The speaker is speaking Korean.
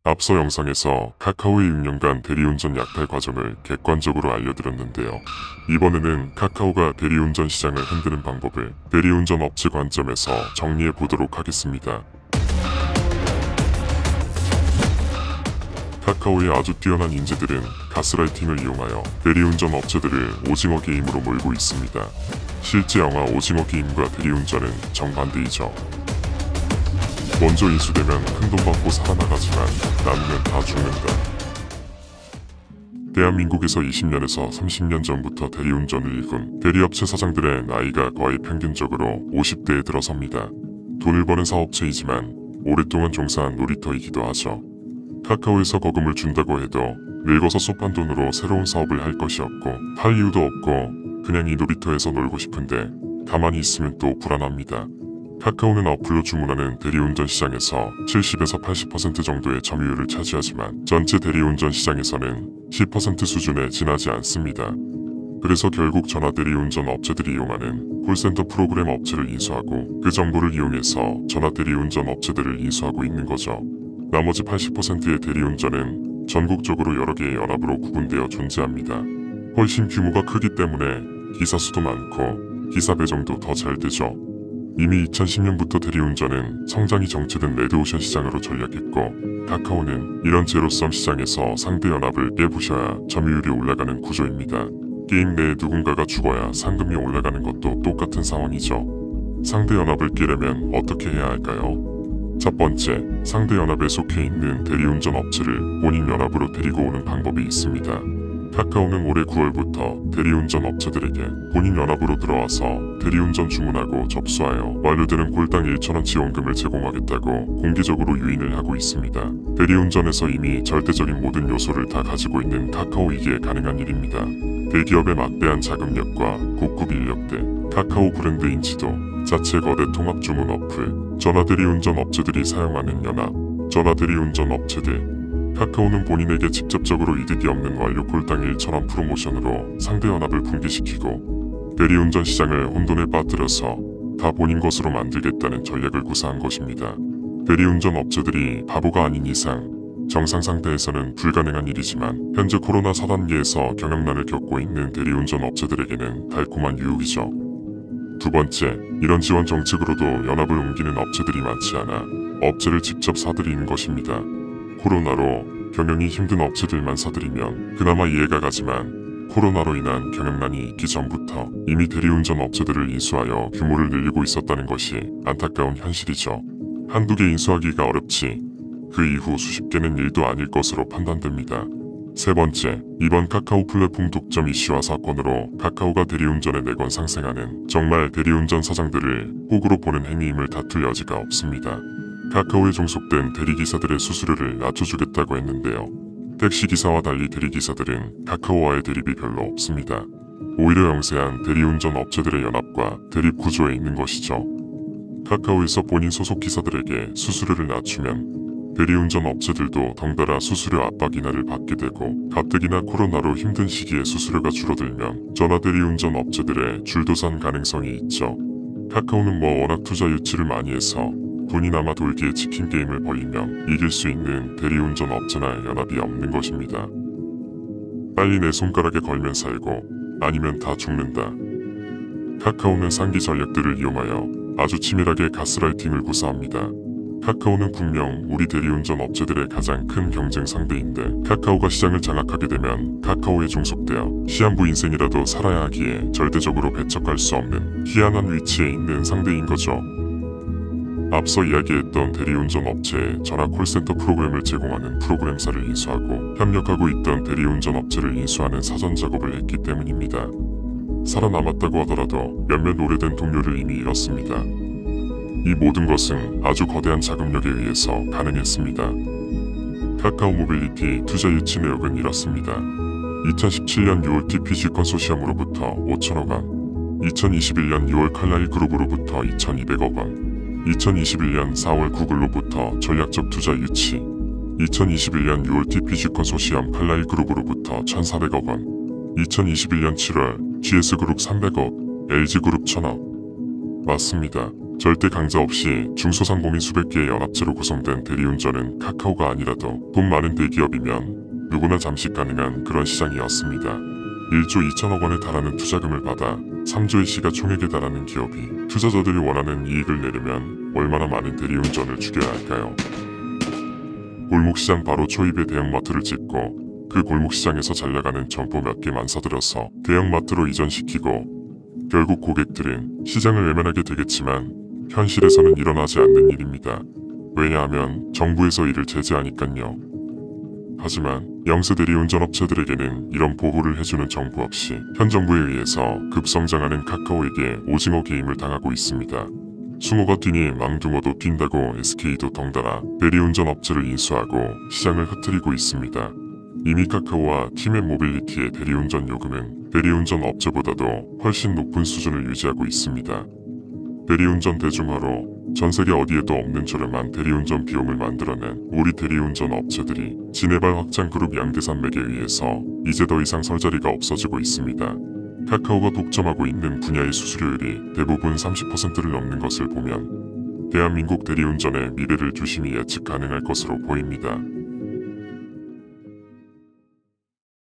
앞서 영상에서 카카오의 6년간 대리운전 약탈 과정을 객관적으로 알려드렸는데요. 이번에는 카카오가 대리운전 시장을 흔드는 방법을 대리운전 업체 관점에서 정리해 보도록 하겠습니다. 카카오의 아주 뛰어난 인재들은 가스라이팅을 이용하여 대리운전 업체들을 오징어 게임으로 몰고 있습니다. 실제 영화 오징어 게임과 대리운전은 정반대이죠. 먼저 인수되면 큰돈 받고 살아나가지만 남으면 다 죽는다. 대한민국에서 20년에서 30년 전부터 대리운전을 일군 대리업체 사장들의 나이가 거의 평균적으로 50대에 들어섭니다. 돈을 버는 사업체이지만 오랫동안 종사한 놀이터이기도 하죠. 카카오에서 거금을 준다고 해도 늙어서 쏟은 돈으로 새로운 사업을 할 것이 없고 할 이유도 없고 그냥 이 놀이터에서 놀고 싶은데 가만히 있으면 또 불안합니다. 카카오는 어플로 주문하는 대리운전 시장에서 70에서 80% 정도의 점유율을 차지하지만 전체 대리운전 시장에서는 10% 수준에 지나지 않습니다. 그래서 결국 전화 대리운전 업체들이 이용하는 콜센터 프로그램 업체를 인수하고 그 정보를 이용해서 전화 대리운전 업체들을 인수하고 있는 거죠. 나머지 80%의 대리운전은 전국적으로 여러 개의 연합으로 구분되어 존재합니다. 훨씬 규모가 크기 때문에 기사 수도 많고 기사 배정도 더 잘 되죠. 이미 2010년부터 대리운전은 성장이 정체된 레드오션 시장으로 전략했고 카카오는 이런 제로섬 시장에서 상대 연합을 깨부셔야 점유율이 올라가는 구조입니다. 게임 내에 누군가가 죽어야 상금이 올라가는 것도 똑같은 상황이죠. 상대 연합을 깨려면 어떻게 해야 할까요? 첫 번째, 상대 연합에 속해 있는 대리운전 업체를 본인 연합으로 데리고 오는 방법이 있습니다. 카카오는 올해 9월부터 대리운전 업체들에게 본인 연합으로 들어와서 대리운전 주문하고 접수하여 완료되는 꼴당 1,000원 지원금을 제공하겠다고 공개적으로 유인을 하고 있습니다. 대리운전에서 이미 절대적인 모든 요소를 다 가지고 있는 카카오이기에 가능한 일입니다. 대기업의 막대한 자금력과 고급 인력대, 카카오 브랜드 인지도, 자체 거대 통합 주문 어플, 전화 대리운전 업체들이 사용하는 연합, 전화 대리운전 업체들, 카카오는 본인에게 직접적으로 이득이 없는 완료 꼴당 1,000원 프로모션으로 상대 연합을 붕괴시키고 대리운전 시장을 혼돈에 빠뜨려서 다 본인 것으로 만들겠다는 전략을 구사한 것입니다. 대리운전 업체들이 바보가 아닌 이상 정상 상태에서는 불가능한 일이지만 현재 코로나 4단계에서 경영난을 겪고 있는 대리운전 업체들에게는 달콤한 유혹이죠. 두 번째, 이런 지원 정책으로도 연합을 옮기는 업체들이 많지 않아 업체를 직접 사들이는 것입니다. 코로나로 경영이 힘든 업체들만 사들이면 그나마 이해가 가지만 코로나로 인한 경영난이 있기 전부터 이미 대리운전 업체들을 인수하여 규모를 늘리고 있었다는 것이 안타까운 현실이죠. 한두 개 인수하기가 어렵지 그 이후 수십 개는 일도 아닐 것으로 판단됩니다. 세 번째, 이번 카카오 플랫폼 독점 이슈와 사건으로 카카오가 대리운전의 내건 상생하는 정말 대리운전 사장들을 호구로 보는 행위임을 다툴 여지가 없습니다. 카카오에 종속된 대리기사들의 수수료를 낮춰주겠다고 했는데요. 택시기사와 달리 대리기사들은 카카오와의 대립이 별로 없습니다. 오히려 영세한 대리운전 업체들의 연합과 대립 구조에 있는 것이죠. 카카오에서 본인 소속 기사들에게 수수료를 낮추면 대리운전 업체들도 덩달아 수수료 압박 인하를 받게 되고 가뜩이나 코로나로 힘든 시기에 수수료가 줄어들면 전화 대리운전 업체들의 줄도산 가능성이 있죠. 카카오는 워낙 투자 유치를 많이 해서 돈이 남아 돌기에 치킨 게임을 벌이면 이길 수 있는 대리운전 업체나 연합이 없는 것입니다. 빨리 내 손가락에 걸면 살고 아니면 다 죽는다. 카카오는 상기 전략들을 이용하여 아주 치밀하게 가스라이팅을 구사합니다. 카카오는 분명 우리 대리운전 업체들의 가장 큰 경쟁 상대인데 카카오가 시장을 장악하게 되면 카카오에 종속되어 시한부 인생이라도 살아야 하기에 절대적으로 배척할 수 없는 희한한 위치에 있는 상대인 거죠. 앞서 이야기했던 대리운전 업체에 전화 콜센터 프로그램을 제공하는 프로그램사를 인수하고 협력하고 있던 대리운전 업체를 인수하는 사전 작업을 했기 때문입니다. 살아남았다고 하더라도 몇몇 오래된 동료를 이미 잃었습니다. 이 모든 것은 아주 거대한 자금력에 의해서 가능했습니다. 카카오 모빌리티 투자 유치 내역은 이렇습니다. 2017년 6월 TPG 컨소시엄으로부터 5천억 원, 2021년 6월 칼라일 그룹으로부터 2,200억 원, 2021년 4월 구글로부터 전략적 투자 유치, 2021년 6월 TPG 컨소시엄 칼라일 그룹으로부터 1,400억 원, 2021년 7월 GS그룹 300억, LG그룹 1,000억. 맞습니다. 절대 강자 없이 중소상공인 수백 개의 연합체로 구성된 대리운전은 카카오가 아니라도 돈 많은 대기업이면 누구나 잠식 가능한 그런 시장이었습니다. 1조 2천억 원에 달하는 투자금을 받아 3조의 시가총액에 달하는 기업이 투자자들이 원하는 이익을 내려면 얼마나 많은 대리운전을 죽여야 할까요? 골목시장 바로 초입에 대형마트를 짓고 그 골목시장에서 잘나가는 점포 몇 개만 사들여서 대형마트로 이전시키고 결국 고객들은 시장을 외면하게 되겠지만 현실에서는 일어나지 않는 일입니다. 왜냐하면 정부에서 이를 제재하니깐요. 하지만 영세 대리운전업체들에게는 이런 보호를 해주는 정부 없이 현 정부에 의해서 급성장하는 카카오에게 오징어 게임을 당하고 있습니다. 숭어가 뛰니 망둥어도 뛴다고 SK도 덩달아 대리운전 업체를 인수하고 시장을 흐트리고 있습니다. 이미 카카오와 티맵 모빌리티의 대리운전 요금은 대리운전 업체보다도 훨씬 높은 수준을 유지하고 있습니다. 대리운전 대중화로 전세계 어디에도 없는 저렴한 대리운전 비용을 만들어낸 우리 대리운전 업체들이 진해발 확장 그룹 양대산맥에 의해서 이제 더 이상 설 자리가 없어지고 있습니다. 카카오가 독점하고 있는 분야의 수수료율이 대부분 30%를 넘는 것을 보면 대한민국 대리운전의 미래를 유심히 예측 가능할 것으로 보입니다.